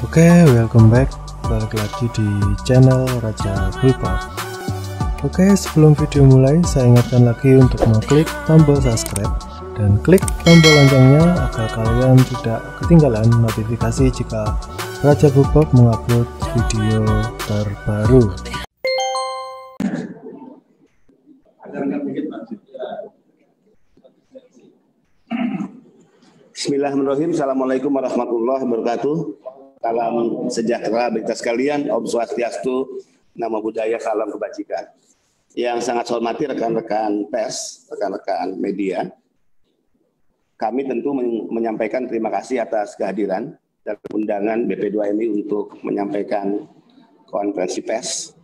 Oke, welcome back. Balik lagi di channel Raja Bulpop. Oke, sebelum video mulai, saya ingatkan lagi untuk mengklik tombol subscribe dan klik tombol loncengnya agar kalian tidak ketinggalan notifikasi jika Raja Bulpop mengupload video terbaru. Bismillahirrahmanirrahim. Assalamualaikum warahmatullahi wabarakatuh. Salam sejahtera bagi kita sekalian. Om Swastiastu, Namo Buddhaya, salam kebajikan. Yang sangat saya hormati rekan-rekan pers, rekan-rekan media, kami tentu menyampaikan terima kasih atas kehadiran dan undangan BP2MI untuk menyampaikan konferensi pers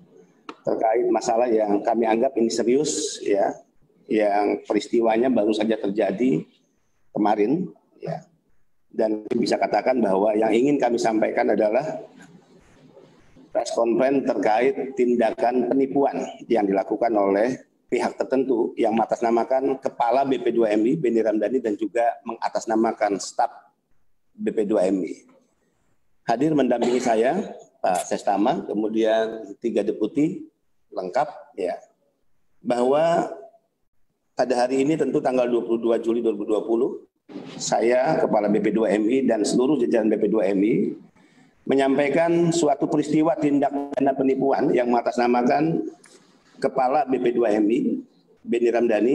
terkait masalah yang kami anggap ini serius, ya, yang peristiwanya baru saja terjadi kemarin, ya. Dan bisa katakan bahwa yang ingin kami sampaikan adalah press conference terkait tindakan penipuan yang dilakukan oleh pihak tertentu yang mengatasnamakan Kepala BP2MI Benny Ramdhani dan juga mengatasnamakan staf BP2MI. Hadir mendampingi saya Pak Sestama, kemudian 3 deputi lengkap, ya, bahwa pada hari ini tentu tanggal 22 Juli 2020 saya, Kepala BP2MI dan seluruh jajaran BP2MI menyampaikan suatu peristiwa tindak pidana penipuan yang mengatasnamakan Kepala BP2MI Benny Ramdhani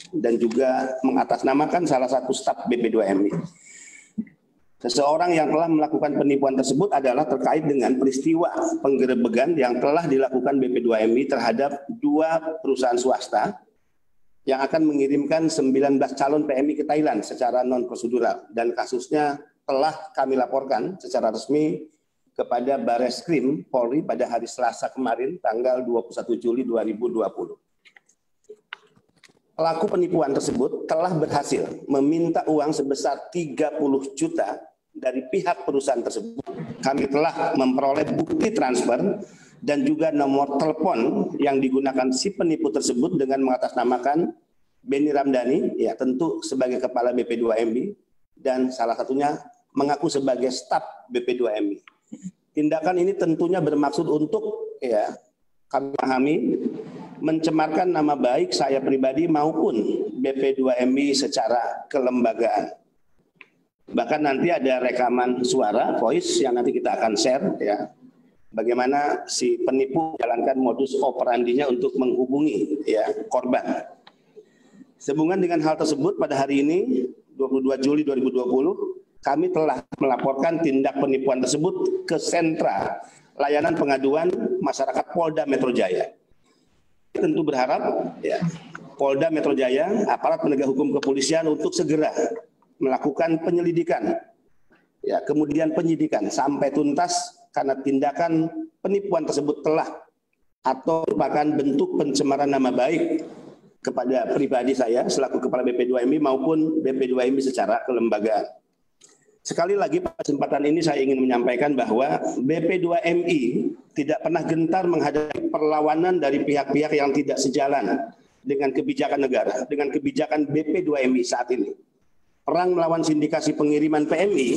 dan juga mengatasnamakan salah satu staf BP2MI. Seseorang yang telah melakukan penipuan tersebut adalah terkait dengan peristiwa penggerebekan yang telah dilakukan BP2MI terhadap 2 perusahaan swasta yang akan mengirimkan 19 calon PMI ke Thailand secara non-prosedural, dan kasusnya telah kami laporkan secara resmi kepada Bareskrim Polri pada hari Selasa kemarin tanggal 21 Juli 2020. Pelaku penipuan tersebut telah berhasil meminta uang sebesar 30 juta dari pihak perusahaan tersebut. Kami telah memperoleh bukti transfer dan juga nomor telepon yang digunakan si penipu tersebut dengan mengatasnamakan Benny Ramdhani, ya, tentu sebagai Kepala BP2MI dan salah satunya mengaku sebagai staf BP2MI. Tindakan ini tentunya bermaksud untuk, ya, kami pahami, mencemarkan nama baik saya pribadi maupun BP2MI secara kelembagaan. Bahkan nanti ada rekaman suara, voice, yang nanti kita akan share, ya, bagaimana si penipu menjalankan modus operandinya untuk menghubungi, ya, korban. Sehubungan dengan hal tersebut, pada hari ini 22 Juli 2020 kami telah melaporkan tindak penipuan tersebut ke Sentra Layanan Pengaduan Masyarakat Polda Metro Jaya. Tentu berharap, ya, Polda Metro Jaya, aparat penegak hukum kepolisian untuk segera melakukan penyelidikan, ya, kemudian penyidikan sampai tuntas, karena tindakan penipuan tersebut telah atau merupakan bentuk pencemaran nama baik kepada pribadi saya selaku Kepala BP2MI maupun BP2MI secara kelembagaan. Sekali lagi pada kesempatan ini saya ingin menyampaikan bahwa BP2MI tidak pernah gentar menghadapi perlawanan dari pihak-pihak yang tidak sejalan dengan kebijakan negara, dengan kebijakan BP2MI saat ini. Perang melawan sindikasi pengiriman PMI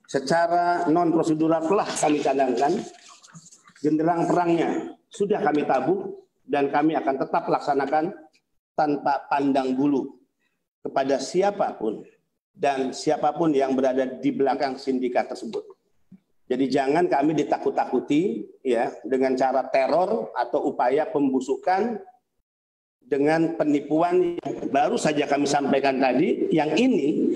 secara non-prosedural telah kami cadangkan, genderang perangnya sudah kami tabung, dan kami akan tetap laksanakan tanpa pandang bulu kepada siapapun dan siapapun yang berada di belakang sindikat tersebut. Jadi jangan kami ditakut-takuti, ya, dengan cara teror atau upaya pembusukan dengan penipuan yang baru saja kami sampaikan tadi, yang ini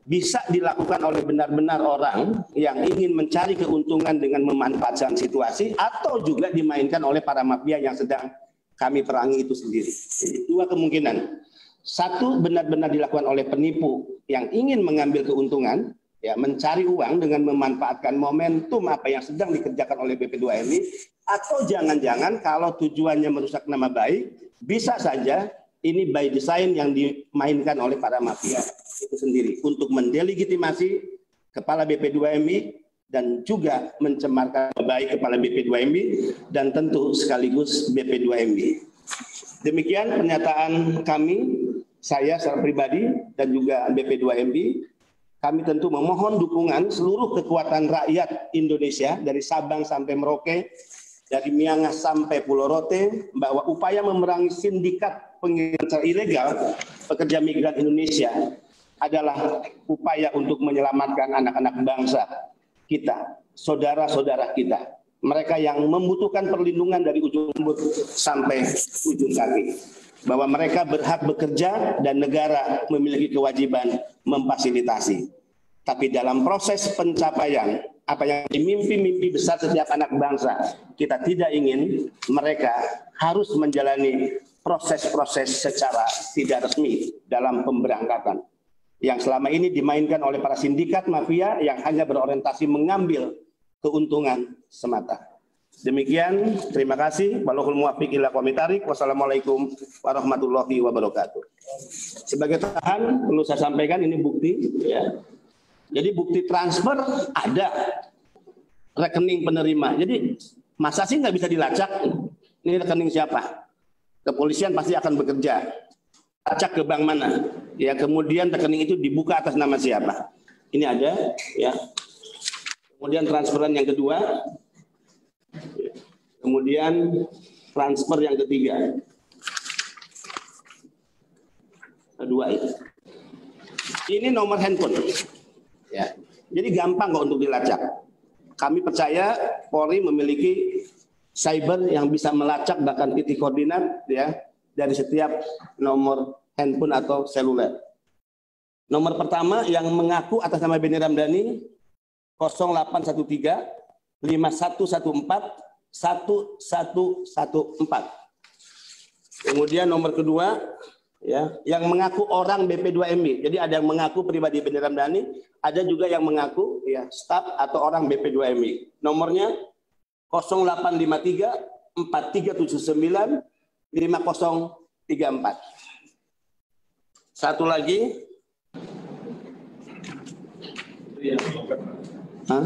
bisa dilakukan oleh benar-benar orang yang ingin mencari keuntungan dengan memanfaatkan situasi, atau juga dimainkan oleh para mafia yang sedang kami perangi itu sendiri. Jadi 2 kemungkinan. Satu, benar-benar dilakukan oleh penipu yang ingin mengambil keuntungan, ya, mencari uang dengan memanfaatkan momentum apa yang sedang dikerjakan oleh BP2MI, atau jangan-jangan kalau tujuannya merusak nama baik, bisa saja ini by design yang dimainkan oleh para mafia itu sendiri untuk mendelegitimasi Kepala BP2MI dan juga mencemarkan baik Kepala BP2MI dan tentu sekaligus BP2MI. Demikian pernyataan kami, saya secara pribadi dan juga BP2MI kami tentu memohon dukungan seluruh kekuatan rakyat Indonesia dari Sabang sampai Merauke, dari Miangas sampai Pulau Rote, bahwa upaya memerangi sindikat pengiriman ilegal pekerja migran Indonesia adalah upaya untuk menyelamatkan anak-anak bangsa kita, saudara-saudara kita, mereka yang membutuhkan perlindungan dari ujung rambut sampai ujung kaki, bahwa mereka berhak bekerja dan negara memiliki kewajiban memfasilitasi. Tapi dalam proses pencapaian apa yang dimimpi-mimpi besar setiap anak bangsa, kita tidak ingin mereka harus menjalani proses-proses secara tidak resmi dalam pemberangkatan, yang selama ini dimainkan oleh para sindikat mafia yang hanya berorientasi mengambil keuntungan semata. Demikian, terima kasih. Wallahul muwaffiq ila aqwamit thoriq. Wassalamualaikum warahmatullahi wabarakatuh. Sebagai tahan, perlu saya sampaikan ini bukti, ya. Jadi bukti transfer ada, rekening penerima. Jadi masa sih nggak bisa dilacak? Ini rekening siapa? Kepolisian pasti akan bekerja. Lacak ke bank mana? Ya, kemudian rekening itu dibuka atas nama siapa? Ini ada, ya. Kemudian transferan yang kedua, kemudian transfer yang ketiga, kedua itu. Ini nomor handphone, ya. Jadi gampang kok untuk dilacak. Kami percaya Polri memiliki cyber yang bisa melacak bahkan titik koordinat, ya, dari setiap nomor handphone atau seluler. Nomor pertama yang mengaku atas nama Benny Ramdhani 0813 5114 1114. Kemudian nomor kedua, ya, yang mengaku orang BP2MI. Jadi ada yang mengaku pribadi Benny Ramdhani, ada juga yang mengaku, ya, staf atau orang BP2MI. Nomornya 0853 4379 5034. Satu lagi. Hah?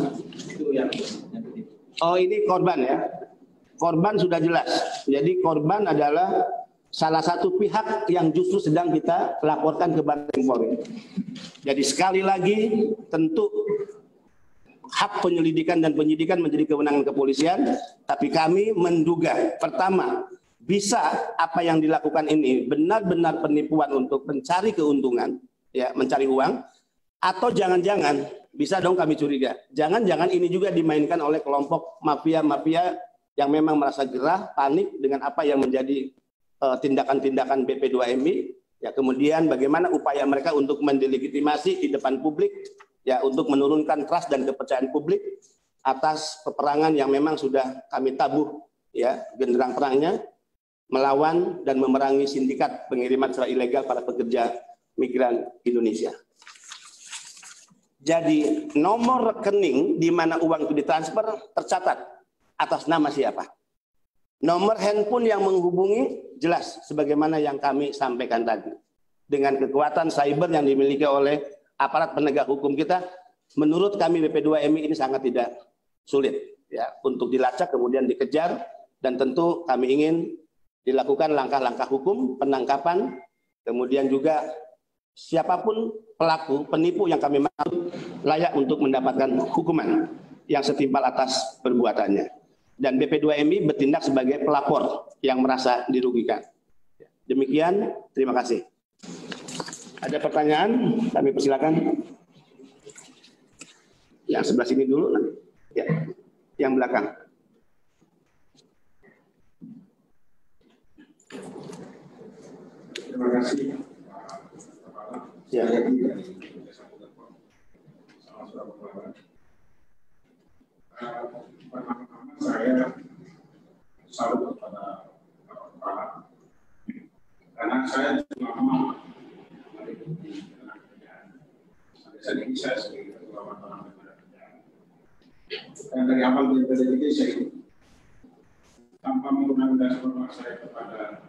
Oh, ini korban, ya. Korban sudah jelas. Jadi korban adalah salah satu pihak yang justru sedang kita laporkan ke Baris Krim Polri. Jadi sekali lagi, tentu hak penyelidikan dan penyidikan menjadi kewenangan kepolisian, tapi kami menduga, pertama, bisa apa yang dilakukan ini benar-benar penipuan untuk mencari keuntungan, ya, mencari uang, atau jangan-jangan, bisa dong kami curiga, jangan-jangan ini juga dimainkan oleh kelompok mafia-mafia yang memang merasa gerah, panik dengan apa yang menjadi tindakan-tindakan BP2MI, ya, kemudian bagaimana upaya mereka untuk mendelegitimasi di depan publik, ya, untuk menurunkan trust dan kepercayaan publik atas peperangan yang memang sudah kami tabuh, ya, genderang perangnya, melawan dan memerangi sindikat pengiriman secara ilegal para pekerja migran Indonesia. Jadi nomor rekening di mana uang itu ditransfer tercatat atas nama siapa. Nomor handphone yang menghubungi jelas sebagaimana yang kami sampaikan tadi. Dengan kekuatan cyber yang dimiliki oleh aparat penegak hukum kita, menurut kami BP2MI ini sangat tidak sulit, ya, untuk dilacak kemudian dikejar, dan tentu kami ingin dilakukan langkah-langkah hukum, penangkapan, kemudian juga siapapun pelaku, penipu yang kami maksud layak untuk mendapatkan hukuman yang setimpal atas perbuatannya. Dan BP2MI bertindak sebagai pelapor yang merasa dirugikan. Demikian, terima kasih. Ada pertanyaan? Kami persilakan. Yang sebelah sini dulu, ya, yang belakang. Terima kasih. Ya. Pertama-tama saya salut kepada Bapak Kepala, karena saya lama mengikuti tenaga kerjaan. Sampai saat ini saya sebagai ketua Badan Tenaga Kerjaan. Dan dari awal BPD saya ikut. Tanpa menggunakan dasar saya kepada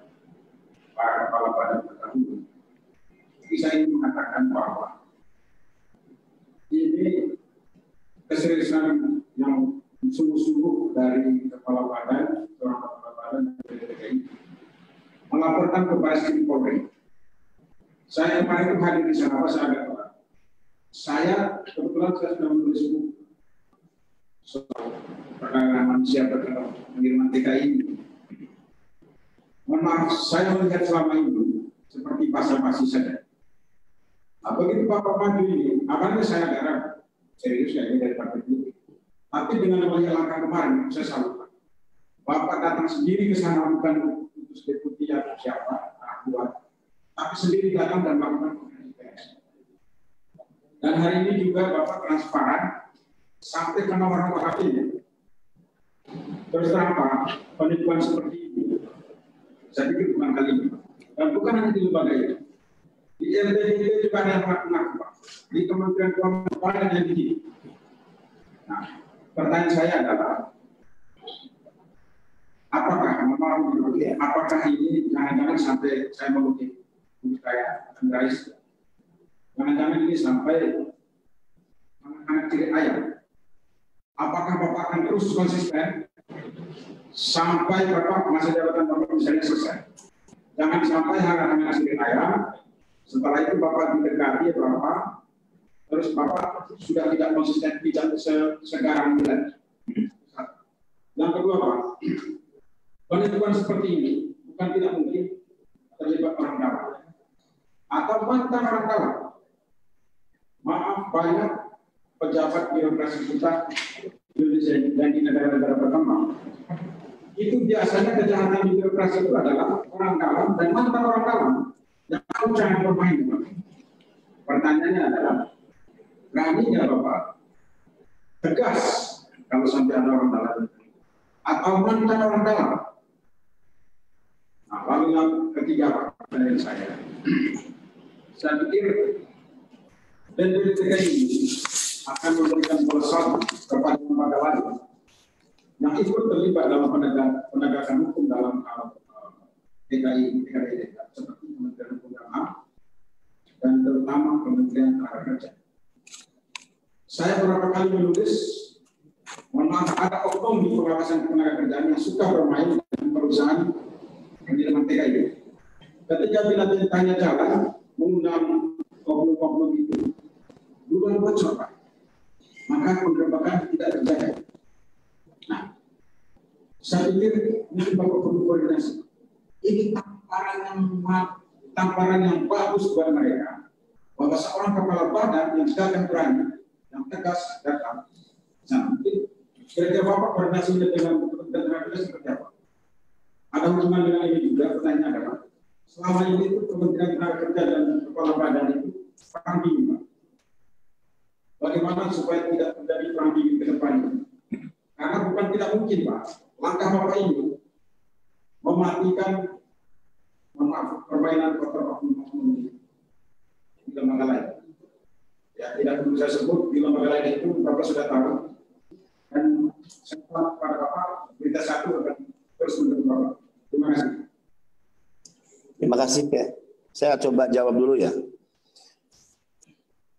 para kepala badan terdahulu. Jadi saya ingin mengatakan bahwa ini keseriusan yang sungguh-sungguh dari kepala badan, seorang kepala badan dari melaporkan ke Baris Krim Polri. Saya kemarin hadir di sana, saya agak telat. saya kebetulan saya sudah menulis buku soal perdagangan manusia berdagang pengiriman TKI ini. Mohon maaf, saya melihat selama ini seperti basa-basi saja. Nah, begitu Bapak maju ini, awalnya saya garap serius kayaknya dari partai ini. Tapi dengan melihat langkah kemarin, saya salut. Bapak datang sendiri ke sana bukan untuk deputi atau siapa, buat, tapi sendiri datang dan melakukan konferensi pers. Dan hari ini juga Bapak transparan sampai ke nomor-nomor HP-nya. Terus terang penipuan seperti ini, saya pikir bukan kali ini. Dan bukan hanya di lembaga itu. Di LPDP juga ada yang mengaku, Pak. Di Kementerian Keuangan ada yang begini. Nah, pertanyaan saya adalah, apakah ini jangan-jangan sampai saya mengutip kayak Andrais, jangan-jangan ini sampai anak ciri ayam. Apakah Bapak akan terus konsisten sampai Bapak masa jabatan Bapak misalnya selesai? Jangan sampai hanya ciri ayam, setelah itu Bapak didekati Bapak, terus Bapak sudah tidak konsisten, tidak segarang lagi. Yang kedua, Pak, penipuan seperti ini bukan tidak mungkin terlibat orang dalam atau mantan orang dalam. Maaf, banyak pejabat birokrasi kita Indonesia dan di negara-negara berkembang itu biasanya kejahatan di birokrasi itu adalah orang dalam dan mantan orang dalam yang tahu cara bermain. Pertanyaannya adalah, beraninya Bapak tegas kalau sampai ada orang dalam atau mantan orang dalam? Nah, lalu yang ketiga, Pak, dari saya pikir BPTK ini akan memberikan pesan kepada lembaga lain yang ikut terlibat dalam penegakan hukum dalam TKI seperti Kementerian Hukum dan HAM dan terutama Kementerian Tenaga Kerja. Saya beberapa kali menulis, mohon maaf, ada oknum di pengawasan tenaga kerjaan yang suka bermain dengan perusahaan pengiriman TKI. Ketika bila ditanya jalan, mengundang oknum-oknum itu, duluan bocor, Pak. Maka penggerbekan tidak terjadi. Nah, saya pikir mungkin Bapak perlu koordinasi. Ini tamparan yang bagus buat mereka, bahwa seorang kepala badan yang sedang berani, yang tegas datang. Nah, mungkin kira-kira Bapak koordinasi dengan Kementerian Tenaga Kerja seperti apa? Ada hubungan dengan ini juga. Pertanyaan adalah, selama ini itu Kementerian Tenaga Kerja dan kepala badan itu perang dingin, Pak. Bagaimana supaya tidak terjadi perang dingin ke depan ini? Karena bukan tidak mungkin, Pak. Langkah Bapak ini mematikan, permainan kotor oknum di lembaga lain. Ya, tidak perlu saya sebut, di lembaga lain itu Bapak sudah tahu. Dan setelah pada Bapak, berita satu akan terus mendukung Bapak. Terima kasih. Terima kasih, Pak. Saya coba jawab dulu ya.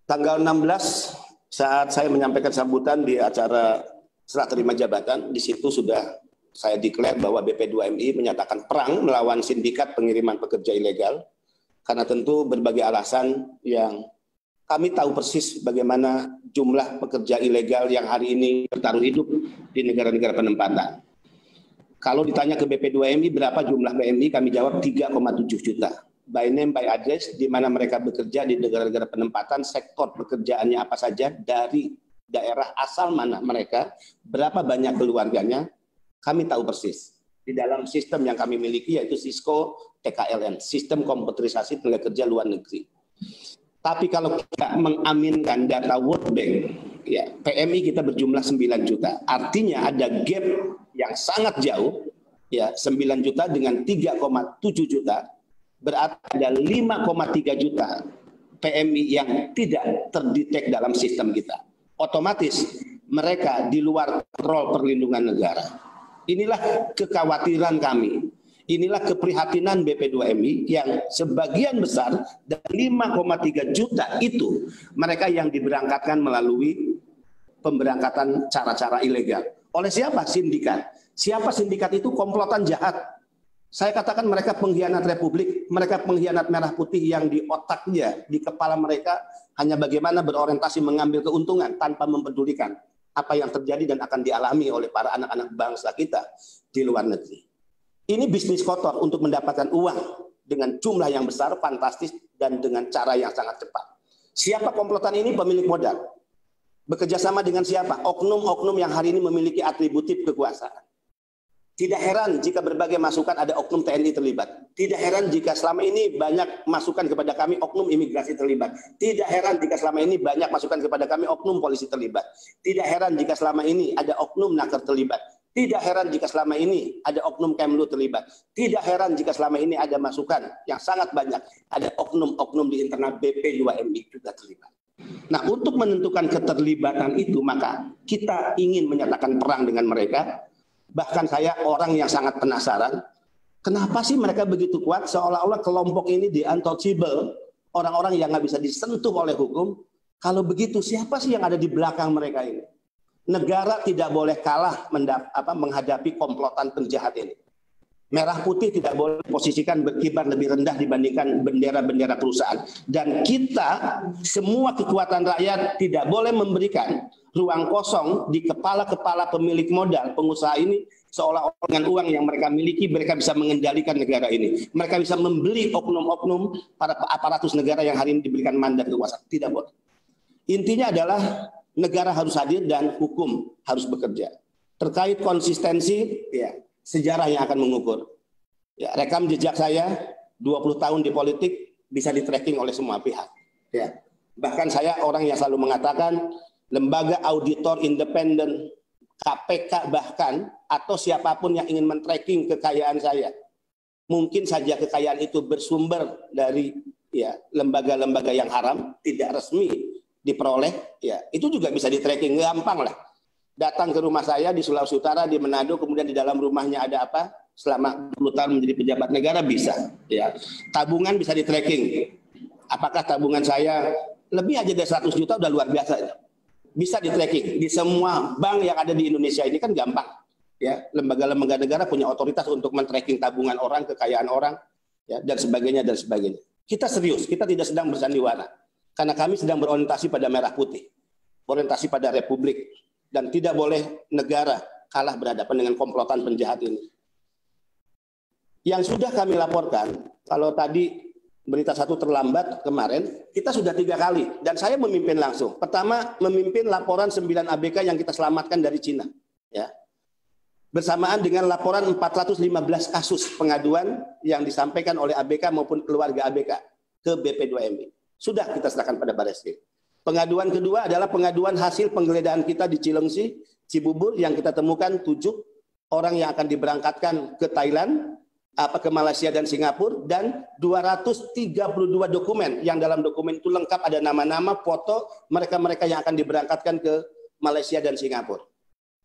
Tanggal 16 saat saya menyampaikan sambutan di acara serah terima jabatan, di situ sudah saya declare bahwa BP2MI menyatakan perang melawan sindikat pengiriman pekerja ilegal, karena tentu berbagai alasan yang kami tahu persis bagaimana jumlah pekerja ilegal yang hari ini bertaruh hidup di negara-negara penempatan. Kalau ditanya ke BP2MI berapa jumlah PMI, kami jawab 3,7 juta. By name, by address, di mana mereka bekerja di negara-negara penempatan, sektor pekerjaannya apa saja, dari daerah asal mana mereka, berapa banyak keluarganya, kami tahu persis. Di dalam sistem yang kami miliki, yaitu Cisco TKLN, Sistem Komputerisasi Tenaga Kerja Luar Negeri. Tapi kalau kita mengaminkan data World Bank, ya, PMI kita berjumlah 9 juta. Artinya ada gap yang sangat jauh, ya, 9 juta dengan 3,7 juta. Berarti ada 5,3 juta PMI yang tidak terdetek dalam sistem kita. Otomatis mereka di luar kontrol perlindungan negara. Inilah kekhawatiran kami. Inilah keprihatinan BP2MI yang sebagian besar dari 5,3 juta itu mereka yang diberangkatkan melalui pemberangkatan cara-cara ilegal. Oleh siapa? Sindikat. Siapa sindikat itu? Komplotan jahat. Saya katakan mereka pengkhianat Republik, mereka pengkhianat merah putih yang di otaknya, di kepala mereka hanya bagaimana berorientasi mengambil keuntungan tanpa mempedulikan apa yang terjadi dan akan dialami oleh para anak-anak bangsa kita di luar negeri. Ini bisnis kotor untuk mendapatkan uang dengan jumlah yang besar, fantastis, dan dengan cara yang sangat cepat. Siapa komplotan ini? Pemilik modal. Bekerja sama dengan siapa? Oknum-oknum yang hari ini memiliki atributif kekuasaan. Tidak heran jika berbagai masukan ada oknum TNI terlibat. Tidak heran jika selama ini banyak masukan kepada kami oknum imigrasi terlibat. Tidak heran jika selama ini banyak masukan kepada kami oknum polisi terlibat. Tidak heran jika selama ini ada oknum Naker terlibat. Tidak heran jika selama ini ada oknum Kemlu terlibat. Tidak heran jika selama ini ada masukan yang sangat banyak. Ada oknum-oknum di internal BP2MI juga terlibat. Nah, untuk menentukan keterlibatan itu, maka kita ingin menyatakan perang dengan mereka. Bahkan saya orang yang sangat penasaran, kenapa sih mereka begitu kuat seolah-olah kelompok ini di untouchable, orang-orang yang nggak bisa disentuh oleh hukum. Kalau begitu, siapa sih yang ada di belakang mereka ini? Negara tidak boleh kalah menghadapi komplotan penjahat ini. Merah putih tidak boleh posisikan berkibar lebih rendah dibandingkan bendera-bendera perusahaan. Dan kita, semua kekuatan rakyat tidak boleh memberikan ruang kosong di kepala-kepala pemilik modal, pengusaha ini, seolah-olah dengan uang yang mereka miliki, mereka bisa mengendalikan negara ini. Mereka bisa membeli oknum-oknum para aparatus negara yang hari ini diberikan mandat kekuasaan. Tidak boleh. Intinya adalah negara harus hadir dan hukum harus bekerja. Terkait konsistensi, ya, sejarah yang akan mengukur. Ya, rekam jejak saya 20 tahun di politik bisa di-tracking oleh semua pihak. Ya. Bahkan saya orang yang selalu mengatakan lembaga auditor independen, KPK bahkan, atau siapapun yang ingin men-tracking kekayaan saya, mungkin saja kekayaan itu bersumber dari ya lembaga-lembaga yang haram, tidak resmi diperoleh, ya itu juga bisa di-tracking, gampang lah. Datang ke rumah saya di Sulawesi Utara, di Manado, kemudian di dalam rumahnya ada apa, selama 20 tahun menjadi pejabat negara bisa. Ya. Tabungan bisa di-tracking. Apakah tabungan saya lebih aja dari 100 juta udah luar biasa. Bisa di-tracking. Di semua bank yang ada di Indonesia ini kan gampang. Ya, lembaga-lembaga negara punya otoritas untuk men-tracking tabungan orang, kekayaan orang, ya, dan sebagainya, dan sebagainya. Kita serius, kita tidak sedang bersandiwara. Karena kami sedang berorientasi pada merah putih. Orientasi pada republik. Dan tidak boleh negara kalah berhadapan dengan komplotan penjahat ini. Yang sudah kami laporkan, kalau tadi berita satu terlambat kemarin, kita sudah 3 kali. Dan saya memimpin langsung. Pertama, memimpin laporan 9 ABK yang kita selamatkan dari Cina. Ya. Bersamaan dengan laporan 415 kasus pengaduan yang disampaikan oleh ABK maupun keluarga ABK ke BP2MI. Sudah kita serahkan pada Barreskrim. Pengaduan kedua adalah pengaduan hasil penggeledahan kita di Cilengsi, Cibubur, yang kita temukan 7 orang yang akan diberangkatkan ke Thailand, ke Malaysia dan Singapura, dan 232 dokumen yang dalam dokumen itu lengkap ada nama-nama, foto mereka-mereka yang akan diberangkatkan ke Malaysia dan Singapura.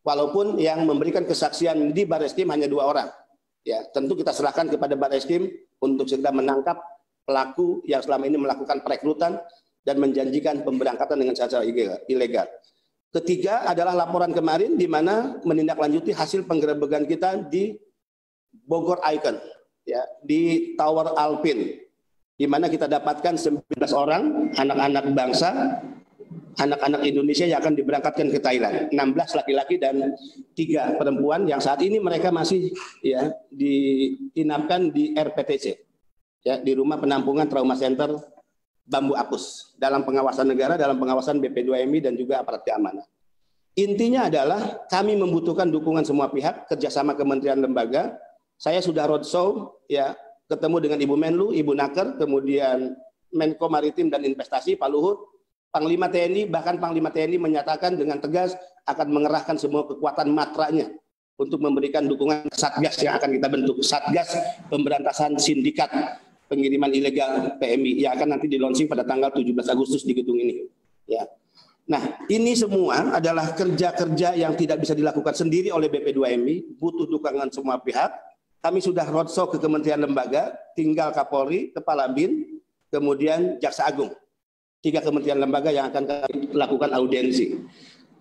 Walaupun yang memberikan kesaksian di Barreskrim hanya 2 orang. Ya, tentu kita serahkan kepada Barreskrim untuk segera menangkap pelaku yang selama ini melakukan perekrutan dan menjanjikan pemberangkatan dengan cara ilegal. Ketiga adalah laporan kemarin di mana menindaklanjuti hasil penggerebekan kita di Bogor Icon, ya, di Tower Alpin, di mana kita dapatkan 19 orang anak-anak bangsa, anak-anak Indonesia yang akan diberangkatkan ke Thailand. 16 laki-laki dan 3 perempuan yang saat ini mereka masih ya diinapkan di RPTC, ya, di Rumah Penampungan Trauma Center Bambu Apus, dalam pengawasan negara, dalam pengawasan BP2MI dan juga aparat keamanan. Intinya adalah kami membutuhkan dukungan semua pihak, kerjasama kementerian lembaga. Saya sudah roadshow, ya, ketemu dengan Ibu Menlu, Ibu Naker, kemudian Menko Maritim dan Investasi, Pak Luhut, Panglima TNI, bahkan Panglima TNI menyatakan dengan tegas akan mengerahkan semua kekuatan matranya untuk memberikan dukungan Satgas yang akan kita bentuk, Satgas Pemberantasan Sindikat Pengiriman Ilegal PMI yang akan nanti di-launching pada tanggal 17 Agustus di gedung ini. Ya. Nah, ini semua adalah kerja-kerja yang tidak bisa dilakukan sendiri oleh BP2MI, butuh dukungan semua pihak. Kami sudah roadshow ke kementerian lembaga, tinggal Kapolri, Kepala BIN, kemudian Jaksa Agung. 3 kementerian lembaga yang akan kami lakukan audiensi.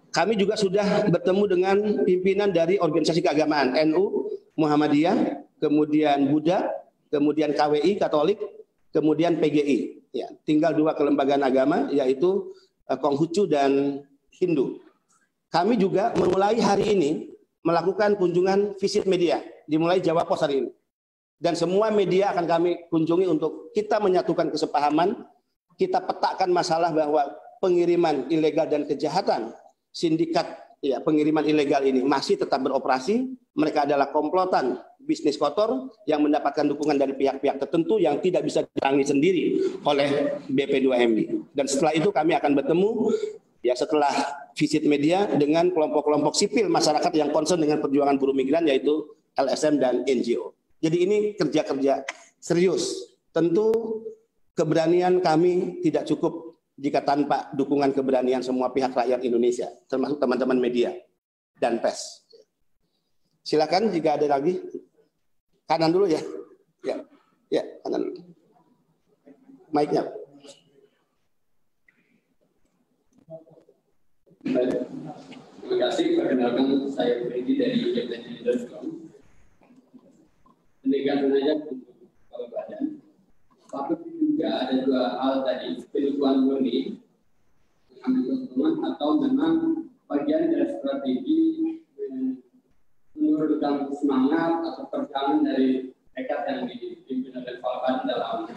Kami juga sudah bertemu dengan pimpinan dari organisasi keagamaan NU, Muhammadiyah, kemudian Buddha, kemudian KWI Katolik, kemudian PGI. Ya, tinggal 2 kelembagaan agama yaitu Konghucu dan Hindu. Kami juga memulai hari ini melakukan kunjungan visit media, dimulai Jawa Pos hari ini. Dan semua media akan kami kunjungi untuk kita menyatukan kesepahaman, kita petakan masalah bahwa pengiriman ilegal dan kejahatan sindikat ya pengiriman ilegal ini masih tetap beroperasi. Mereka adalah komplotan bisnis kotor yang mendapatkan dukungan dari pihak-pihak tertentu yang tidak bisa dirangi sendiri oleh BP2MI. Dan setelah itu kami akan bertemu ya setelah visit media dengan kelompok-kelompok sipil masyarakat yang concern dengan perjuangan buruh migran yaitu LSM dan NGO. Jadi ini kerja-kerja serius. Tentu keberanian kami tidak cukup jika tanpa dukungan keberanian semua pihak rakyat Indonesia, termasuk teman-teman media dan pers. Silakan jika ada lagi. Kanan dulu ya. Ya, kanan dulu. Mic-nya. Terima kasih. Perkenalkan saya Freddy dari Jepang.com. Pendekatan saja untuk kepala badan. Tapi juga ada 2 hal tadi, penipuan murni teman atau memang bagian dari strategi menurunkan semangat atau perjuangan dari tekad yang dipimpin oleh kepala badan dalam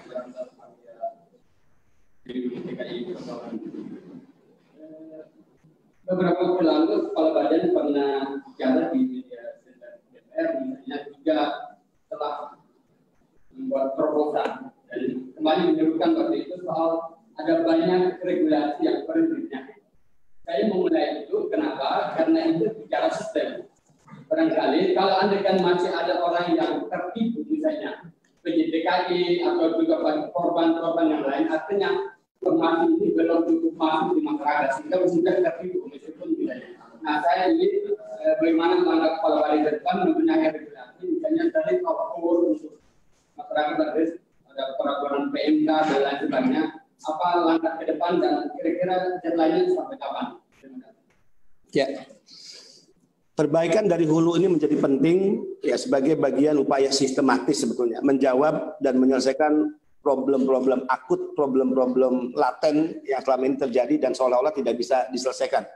DKI. Beberapa waktu lalu kepala badan pernah bicara di media DPR misalnya juga telah membuat terobosan dan kembali menyebutkan waktu itu soal ada banyak regulasi yang perlu dibenahi. Saya memulai itu kenapa? Karena itu bicara sistem. Barangkali kalau Anda kan masih ada orang yang tertipu misalnya PJDKI atau juga korban-korban yang lain, artinya informasi ini belum cukup masuk di masyarakat sehingga sudah tertipu meskipun tidak. Nah, saya ingin bagaimana langkah kepala badan ke depan membenahi regulasi, misalnya tadi kalau untuk masyarakat berdes ada peraturan PMK dan lain sebagainya, apa langkah ke depan dan kira-kira deadline-nya sampai kapan? Ya, perbaikan dari hulu ini menjadi penting ya sebagai bagian upaya sistematis sebetulnya menjawab dan menyelesaikan problem-problem akut, problem-problem laten yang selama ini terjadi dan seolah-olah tidak bisa diselesaikan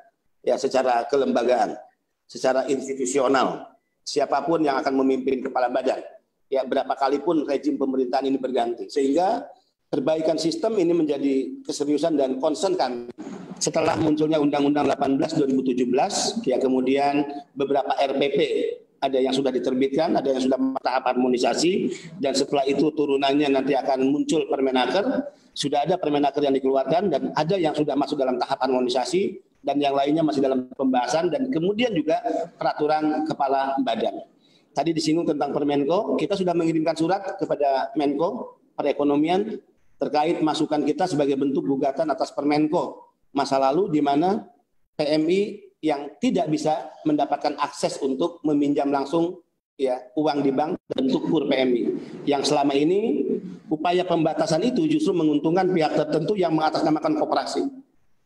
ya secara kelembagaan, secara institusional. Siapapun yang akan memimpin kepala badan, ya berapa kali pun rejim pemerintahan ini berganti, sehingga perbaikan sistem ini menjadi keseriusan dan concern kami. Setelah munculnya Undang-Undang 18 2017, ya kemudian beberapa RPP ada yang sudah diterbitkan, ada yang sudah tahap harmonisasi, dan setelah itu turunannya nanti akan muncul Permenaker. Sudah ada Permenaker yang dikeluarkan dan ada yang sudah masuk dalam tahap harmonisasi dan yang lainnya masih dalam pembahasan dan kemudian juga peraturan kepala badan. Tadi disinggung tentang Permenko, kita sudah mengirimkan surat kepada Menko Perekonomian terkait masukan kita sebagai bentuk gugatan atas Permenko masa lalu di mana PMI yang tidak bisa mendapatkan akses untuk meminjam langsung ya uang di bank bentuk KUR PMI. Yang selama ini upaya pembatasan itu justru menguntungkan pihak tertentu yang mengatasnamakan koperasi.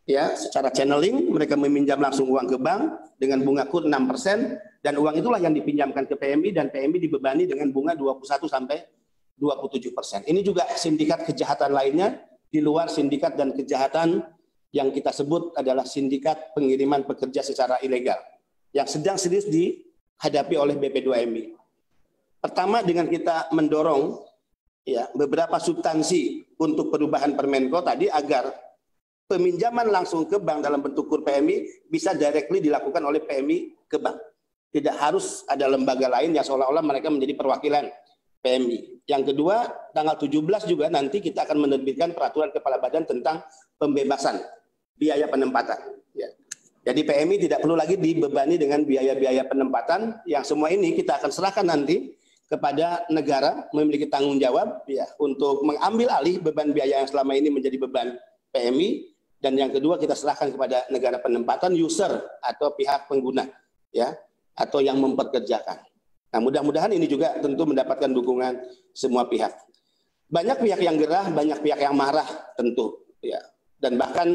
Ya, secara channeling mereka meminjam langsung uang ke bank dengan bunga KUR 6% dan uang itulah yang dipinjamkan ke PMI dan PMI dibebani dengan bunga 21 sampai 27%. Ini juga sindikat kejahatan lainnya di luar sindikat dan kejahatan yang kita sebut adalah sindikat pengiriman pekerja secara ilegal yang sedang serius dihadapi oleh BP2MI. Pertama dengan kita mendorong ya beberapa substansi untuk perubahan Permenko tadi agar peminjaman langsung ke bank dalam bentuk KUR PMI bisa directly dilakukan oleh PMI ke bank. Tidak harus ada lembaga lain yang seolah-olah mereka menjadi perwakilan PMI. Yang kedua, tanggal 17 juga nanti kita akan menerbitkan peraturan kepala badan tentang pembebasan biaya penempatan. Ya. Jadi PMI tidak perlu lagi dibebani dengan biaya-biaya penempatan, yang semua ini kita akan serahkan nanti kepada negara memiliki tanggung jawab ya untuk mengambil alih beban biaya yang selama ini menjadi beban PMI. Dan yang kedua kita serahkan kepada negara penempatan user atau pihak pengguna ya atau yang memperkerjakan. Nah, mudah-mudahan ini juga tentu mendapatkan dukungan semua pihak. Banyak pihak yang gerah, banyak pihak yang marah tentu ya. Dan bahkan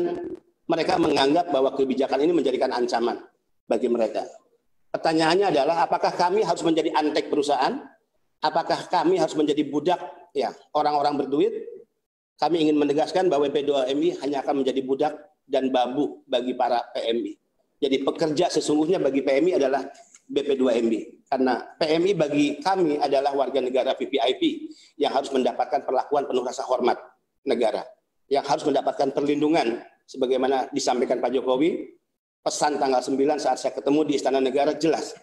mereka menganggap bahwa kebijakan ini menjadikan ancaman bagi mereka. Pertanyaannya adalah apakah kami harus menjadi antek perusahaan Apakah kami harus menjadi budak ya orang-orang berduit? Kami ingin menegaskan bahwa BP2MI hanya akan menjadi budak dan babu bagi para PMI. Jadi pekerja sesungguhnya bagi PMI adalah BP2MI. Karena PMI bagi kami adalah warga negara VVIP yang harus mendapatkan perlakuan penuh rasa hormat negara. Yang harus mendapatkan perlindungan sebagaimana disampaikan Pak Jokowi. Pesan tanggal 9 saat saya ketemu di Istana Negara jelas.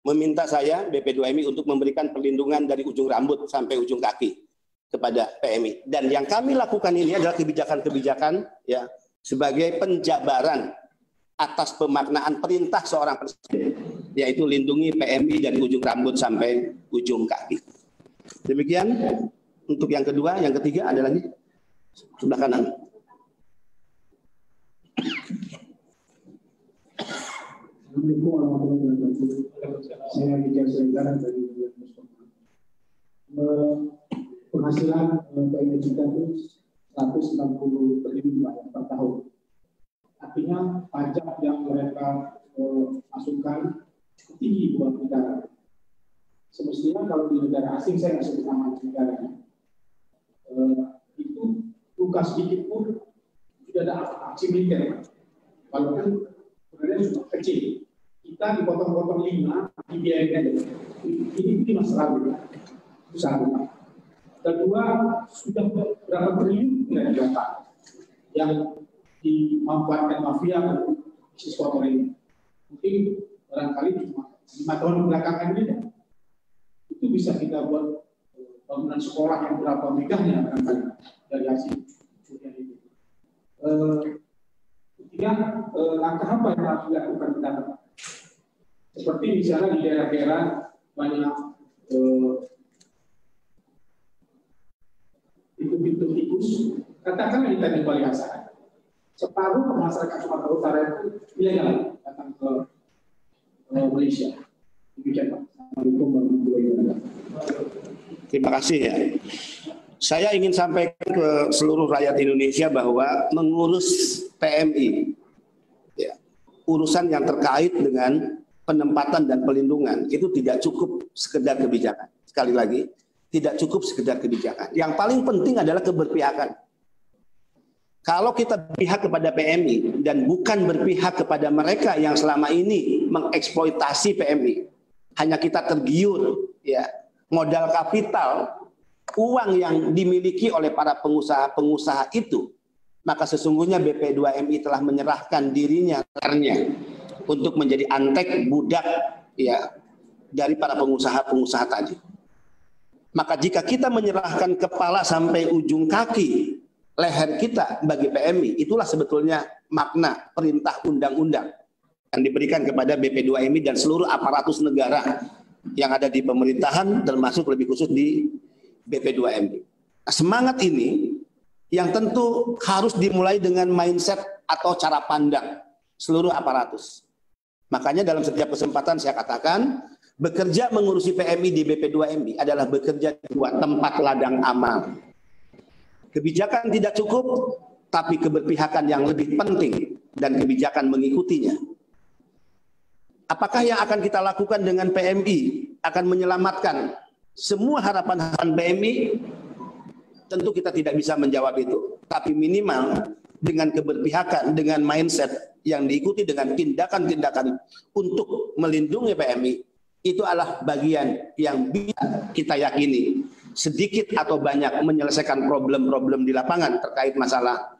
Meminta saya BP2MI untuk memberikan perlindungan dari ujung rambut sampai ujung kaki kepada PMI. Dan yang kami lakukan ini adalah kebijakan-kebijakan ya sebagai penjabaran atas pemaknaan perintah seorang presiden, yaitu lindungi PMI dari ujung rambut sampai ujung kaki. Demikian untuk yang kedua. Yang ketiga ada lagi sebelah kanan. Assalamualaikum warahmatullahi wabarakatuh. Saya Rijal Sulaiman dari penghasilan PMI kita itu 160 triliun per tahun. Artinya pajak yang mereka masukkan cukup tinggi buat negara. Semestinya kalau di negara asing, saya nggak sebut nama negaranya, itu luka sedikit pun sudah ada aksi militer. Walaupun sebenarnya sudah kecil, kita dipotong-potong 5, dibiarkan. Ini masalah itu satu. Kedua, sudah berapa triliun dari data yang dimanfaatkan mafia bisnis kotor ini. Mungkin barangkali cuma 5 tahun belakangan ini itu bisa kita buat bangunan sekolah yang berapa megahnya barangkali dari hasil curian itu. Ketiga, langkah apa yang harus dilakukan kita? Seperti misalnya di daerah-daerah banyak pintu-pintu tikus, katakanlah di Tanjung Balai Hasan. Separuh masyarakat Sumatera Utara itu ilegal datang ke Malaysia. Demikian Pak. Assalamualaikum warahmatullahi wabarakatuh. Terima kasih ya. Saya ingin sampaikan ke seluruh rakyat Indonesia bahwa mengurus PMI, ya, urusan yang terkait dengan penempatan dan pelindungan itu tidak cukup sekedar kebijakan. Sekali lagi, tidak cukup sekedar kebijakan. Yang paling penting adalah keberpihakan. Kalau kita berpihak kepada PMI dan bukan berpihak kepada mereka yang selama ini mengeksploitasi PMI, hanya kita tergiur ya modal kapital, uang yang dimiliki oleh para pengusaha-pengusaha itu, maka sesungguhnya BP2MI telah menyerahkan dirinya untuk menjadi antek budak ya dari para pengusaha-pengusaha tadi. Maka jika kita menyerahkan kepala sampai ujung kaki leher kita bagi PMI, itulah sebetulnya makna perintah undang-undang yang diberikan kepada BP2MI dan seluruh aparatus negara yang ada di pemerintahan, termasuk lebih khusus di BP2MI. Nah, semangat ini yang tentu harus dimulai dengan mindset atau cara pandang seluruh aparatus. Makanya dalam setiap kesempatan saya katakan, bekerja mengurusi PMI di BP2MI adalah bekerja di sebuah tempat ladang amal. Kebijakan tidak cukup, tapi keberpihakan yang lebih penting dan kebijakan mengikutinya. Apakah yang akan kita lakukan dengan PMI akan menyelamatkan semua harapan-harapan PMI? Tentu kita tidak bisa menjawab itu. Tapi minimal dengan keberpihakan, dengan mindset yang diikuti dengan tindakan-tindakan untuk melindungi PMI, itu adalah bagian yang bisa kita yakini sedikit atau banyak menyelesaikan problem-problem di lapangan terkait masalah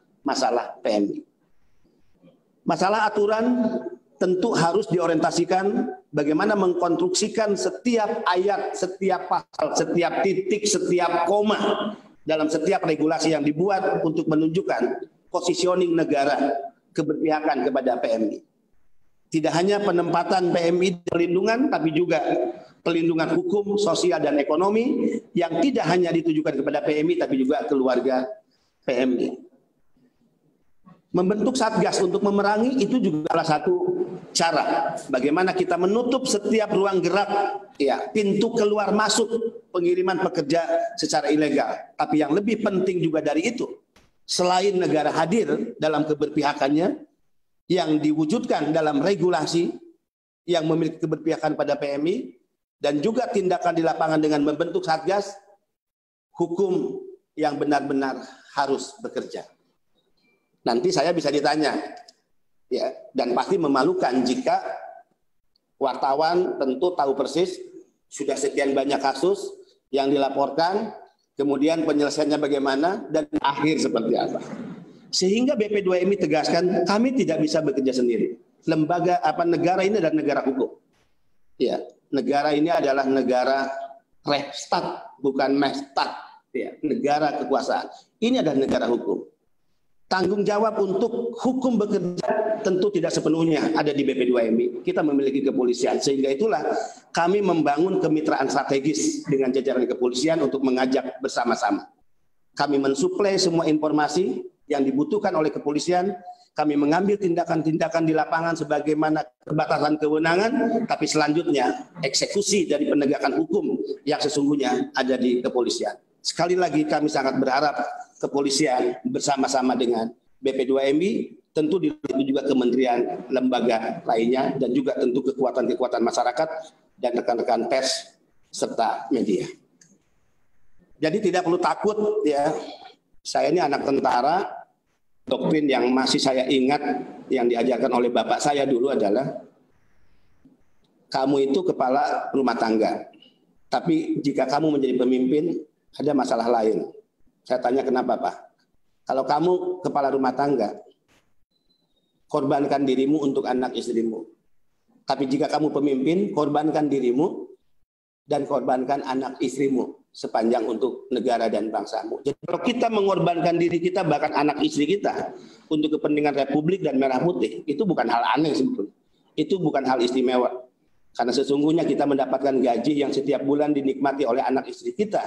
PMI. Masalah aturan tentu harus diorientasikan bagaimana mengkonstruksikan setiap ayat, setiap pasal, setiap titik, setiap koma dalam setiap regulasi yang dibuat untuk menunjukkan positioning negara keberpihakan kepada PMI. Tidak hanya penempatan PMI perlindungan, tapi juga pelindungan hukum, sosial, dan ekonomi yang tidak hanya ditujukan kepada PMI, tapi juga keluarga PMI. Membentuk satgas untuk memerangi itu juga salah satu cara bagaimana kita menutup setiap ruang gerak, ya, pintu keluar masuk pengiriman pekerja secara ilegal. Tapi yang lebih penting juga dari itu, selain negara hadir dalam keberpihakannya, yang diwujudkan dalam regulasi yang memiliki keberpihakan pada PMI, dan juga tindakan di lapangan dengan membentuk Satgas, hukum yang benar-benar harus bekerja. Nanti saya bisa ditanya, ya, dan pasti memalukan jika wartawan tentu tahu persis sudah sekian banyak kasus yang dilaporkan, kemudian penyelesaiannya bagaimana, dan akhir seperti apa. Sehingga BP2MI tegaskan, kami tidak bisa bekerja sendiri. Negara ini adalah negara hukum. Ya, negara ini adalah negara Rechtsstaat, bukan Mestat. Ya, negara kekuasaan. Ini adalah negara hukum. Tanggung jawab untuk hukum bekerja tentu tidak sepenuhnya ada di BP2MI. Kita memiliki kepolisian, sehingga itulah kami membangun kemitraan strategis dengan jajaran kepolisian untuk mengajak bersama-sama. Kami mensuplai semua informasi yang dibutuhkan oleh kepolisian. Kami mengambil tindakan-tindakan di lapangan sebagaimana kebatasan kewenangan, tapi selanjutnya eksekusi dari penegakan hukum yang sesungguhnya ada di kepolisian. Sekali lagi kami sangat berharap kepolisian bersama-sama dengan BP2MI, tentu dilihat juga kementerian lembaga lainnya, dan juga tentu kekuatan-kekuatan masyarakat dan rekan-rekan pers serta media. Jadi tidak perlu takut ya. Saya ini anak tentara. Doktrin yang masih saya ingat yang diajarkan oleh bapak saya dulu adalah kamu itu kepala rumah tangga. Tapi jika kamu menjadi pemimpin ada masalah lain. Saya tanya kenapa Pak? Kalau kamu kepala rumah tangga, korbankan dirimu untuk anak istrimu. Tapi jika kamu pemimpin, korbankan dirimu dan korbankan anak istrimu sepanjang untuk negara dan bangsamu. Jadi kalau kita mengorbankan diri kita, bahkan anak istri kita, untuk kepentingan Republik dan Merah Putih, itu bukan hal aneh sebetulnya. Itu bukan hal istimewa. Karena sesungguhnya kita mendapatkan gaji yang setiap bulan dinikmati oleh anak istri kita.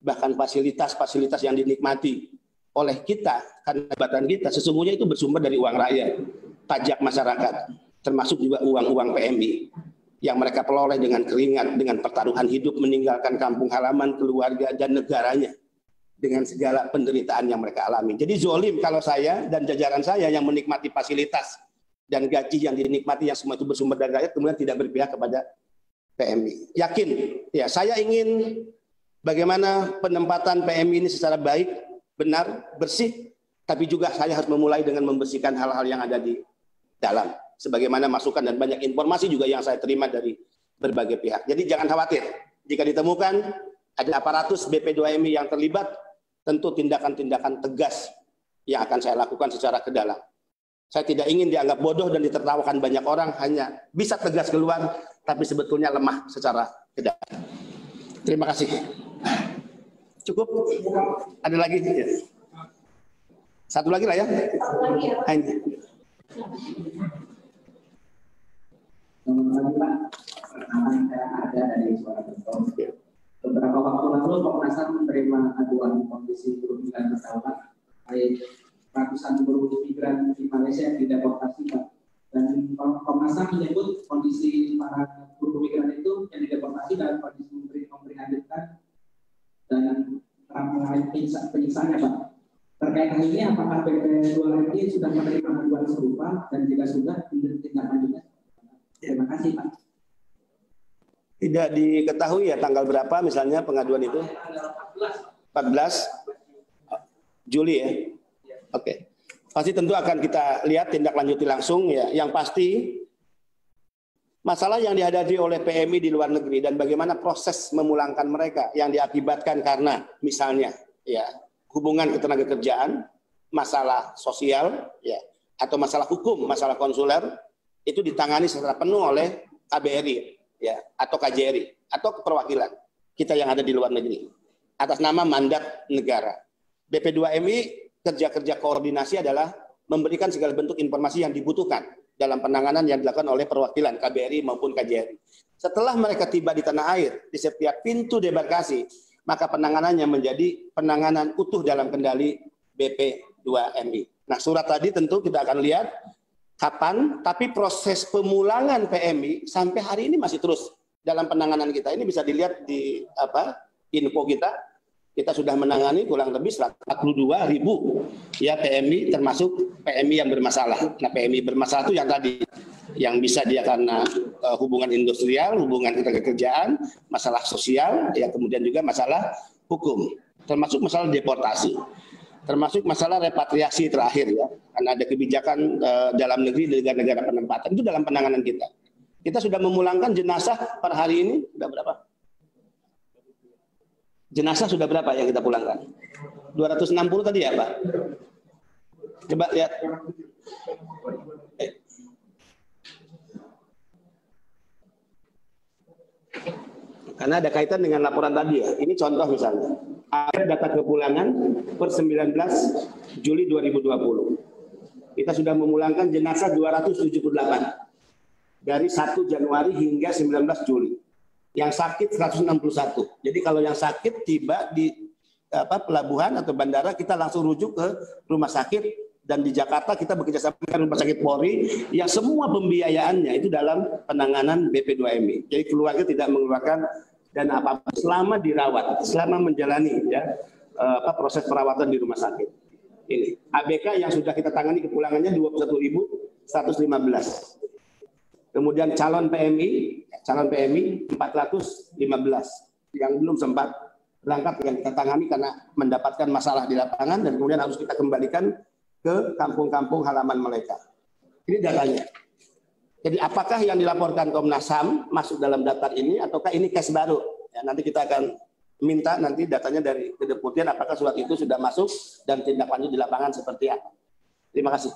Bahkan fasilitas-fasilitas yang dinikmati oleh kita, karena jabatan kita, sesungguhnya itu bersumber dari uang rakyat, pajak masyarakat, termasuk juga uang-uang PMI. Yang mereka peroleh dengan keringat, dengan pertaruhan hidup, meninggalkan kampung halaman, keluarga, dan negaranya dengan segala penderitaan yang mereka alami. Jadi zolim kalau saya dan jajaran saya yang menikmati fasilitas dan gaji yang dinikmati yang semua itu bersumber dari rakyat, kemudian tidak berpihak kepada PMI. Yakin, ya saya ingin bagaimana penempatan PMI ini secara baik, benar, bersih, tapi juga saya harus memulai dengan membersihkan hal-hal yang ada di dalam. Sebagaimana masukan dan banyak informasi juga yang saya terima dari berbagai pihak. Jadi jangan khawatir, jika ditemukan ada aparatus BP2MI yang terlibat, tentu tindakan-tindakan tegas yang akan saya lakukan secara ke dalam. Saya tidak ingin dianggap bodoh dan ditertawakan banyak orang, hanya bisa tegas keluar, tapi sebetulnya lemah secara ke dalam. Terima kasih. Cukup? Ada lagi? Satu lagi lah ya. Ini. Selamat pagi Pak, pertama saya ada dari Suara Betul. Beberapa waktu lalu Komnas HAM menerima aduan kondisi buruh migran berdaulat, baik ratusan buruh migran di Malaysia yang dideportasi Pak. Dan Komnas HAM menyebut kondisi para buruh migran itu yang dideportasi dalam kondisi memprihatinkan dan mengalami penyiksaannya Pak. Terkait hal ini, apakah BP2MI sudah menerima aduan serupa dan jika sudah tindakan? Terima kasih Pak. Tidak diketahui ya tanggal berapa misalnya pengaduan itu? 14 Juli ya? Oke. Pasti tentu akan kita lihat tindak lanjuti langsung ya. Yang pasti masalah yang dihadapi oleh PMI di luar negeri dan bagaimana proses memulangkan mereka yang diakibatkan karena misalnya ya hubungan ketenagakerjaan, masalah sosial ya atau masalah hukum, masalah konsuler, itu ditangani secara penuh oleh KBRI ya atau KJRI atau perwakilan kita yang ada di luar negeri atas nama mandat negara. BP2MI kerja-kerja koordinasi adalah memberikan segala bentuk informasi yang dibutuhkan dalam penanganan yang dilakukan oleh perwakilan KBRI maupun KJRI. Setelah mereka tiba di tanah air di setiap pintu debarkasi, maka penanganannya menjadi penanganan utuh dalam kendali BP2MI. Nah, surat tadi tentu kita akan lihat kapan, tapi proses pemulangan PMI sampai hari ini masih terus dalam penanganan kita. Ini bisa dilihat di info kita kita sudah menangani kurang lebih 142.000 ya PMI, termasuk PMI yang bermasalah. Nah, PMI bermasalah itu yang tadi, yang bisa dia karena hubungan industrial, hubungan ketenagakerjaan, masalah sosial, ya kemudian juga masalah hukum, termasuk masalah deportasi, termasuk masalah repatriasi terakhir ya, karena ada kebijakan dalam negeri di negara-negara penempatan, itu dalam penanganan kita. Kita sudah memulangkan jenazah per hari ini, sudah berapa? Jenazah sudah berapa yang kita pulangkan? 260 tadi ya Pak? Coba lihat. Karena ada kaitan dengan laporan tadi ya. Ini contoh misalnya. Ada data kepulangan per 19 Juli 2020. Kita sudah memulangkan jenazah 278. Dari 1 Januari hingga 19 Juli. Yang sakit 161. Jadi kalau yang sakit tiba di pelabuhan atau bandara, kita langsung rujuk ke rumah sakit, dan di Jakarta kita bekerjasama dengan Rumah Sakit Polri yang semua pembiayaannya itu dalam penanganan BP2MI. Jadi keluarga tidak mengeluarkan dana apa-apa selama dirawat, selama menjalani ya proses perawatan di rumah sakit. Ini ABK yang sudah kita tangani kepulangannya 21.115. Kemudian calon PMI 415 yang belum sempat berangkat yang kita tangani karena mendapatkan masalah di lapangan dan kemudian harus kita kembalikan ke kampung-kampung halaman mereka. Ini datanya. Jadi apakah yang dilaporkan Komnas HAM masuk dalam daftar ini ataukah ini case baru? Ya, nanti kita akan minta nanti datanya dari Kedeputian apakah surat itu sudah masuk dan tindak lanjut di lapangan seperti apa. Terima kasih.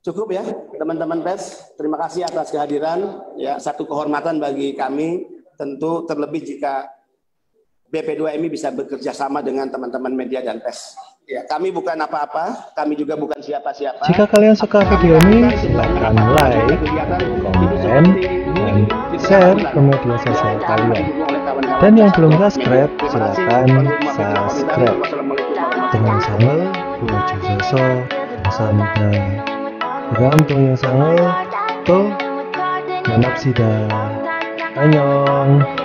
Cukup ya teman-teman pers, terima kasih atas kehadiran, ya satu kehormatan bagi kami, tentu terlebih jika BP2MI bisa bekerja sama dengan teman-teman media dan pers. Ya, kami bukan apa-apa, kami juga bukan siapa-siapa. Jika kalian suka video ini, silakan like, komen, dan share ke media sosial kalian. Dan yang belum subscribe, silakan subscribe. Dengan channel Buaja Soso, Samida. Bergantung yang sangat to manapsida. Annyeong.